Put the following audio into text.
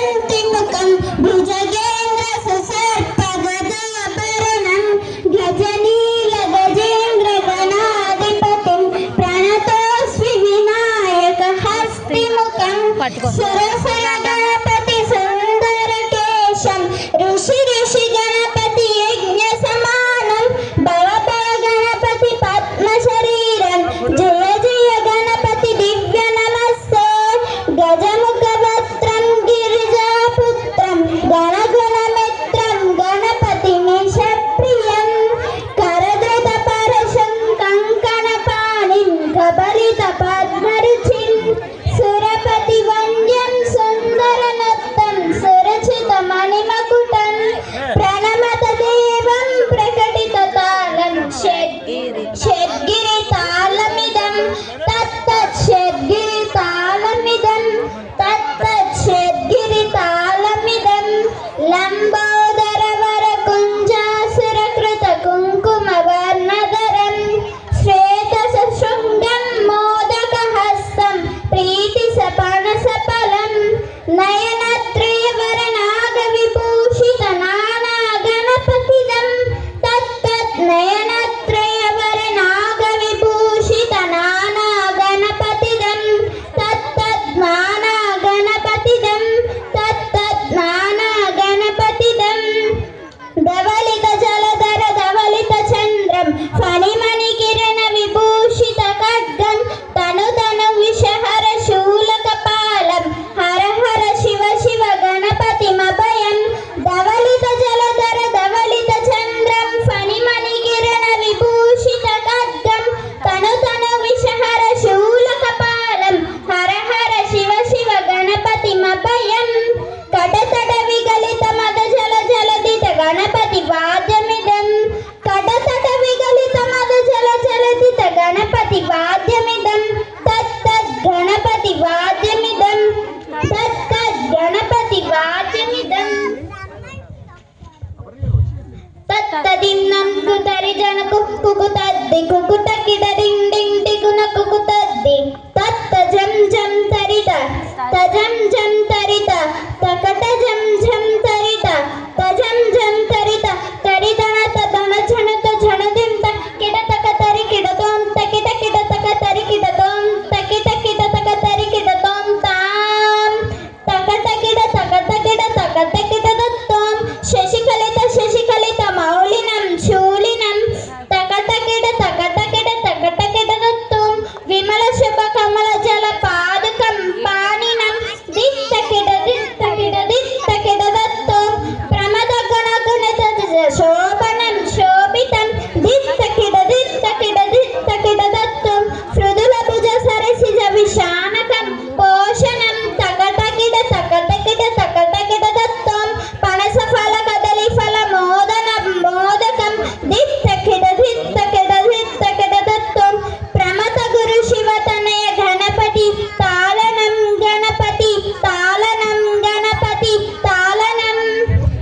కాంతి ముఖం భుజగేంద్ర సుసర్పగదాభరణం గజనీల గజేంద్ర గణాధిపతిం ప్రణతోస్మి వినాయక హస్తిముఖం సురసర గణపతి సుందర కేశం ఋషి ఋషి గణపతి యజ్ఞ సమానం భవభవ గణపతి పద్మ శరీరం జయ జయ గణపతి దివ్య నమస్తే గజముఖ వస్త్రం గిరిజాపుత్రం గణగుణమిత్రం గణపతి నిశప్రియం కరధృత పరశం కంకణ పాణిం కబలిత పద్మరుచిం సురపతి వంద్యం సుందర నత్తం సురచిత మణిమకుటం ప్రణమత దేవం ప్రకటిత తాళం షడ్గిరి తాళమిదం తత్తత్ షడ్గిరి తాళమిదం తత్తత్ షడ్గిరి తాళమిదం లంబోదర వర కుంజాసుర కృత కుంకుమ వర్ణధరం శ్వేత శృంగం మోదక హస్తం ప్రీతి సపనస ఫలం నయనత్రయ వరనాగ విభూషిత నానా గణపతిదం తత్తత్ నయనత్రయ వరనాగ విభూషిత నానా గణపతిదం తత్తత్ నానా గణపతిదం తత్తత్ నానా గణపతిదం ధవళిత జలధర ధవళిత చంద్రం ఫణిమణి కిరణ విభూషిత ఖడ్గం తను తను విషహర శూలక పాలం హర హర శివ శివ గణపతిమభయం ధవళిత జలధర ధవళిత చంద్రం ఫణిమణి కిరణ విభూషిత ఖడ్గం తను తను విషహర శూలక పాలం హర హర శివ శివ గణపతిమభయం కటతట విగలిత మద జల జలదిత గణపతి వాద్యమిదం కటతట విగలిత మద జల జలదిత గణపతి వాద్యమిదం తత్తద్ గణపతి వాద్యమిదం తత్తద్ గణపతి వాద్యమిదం తత్తదిన్నం కుతరి జనకు కుకుతద్ది కుకుట కిడ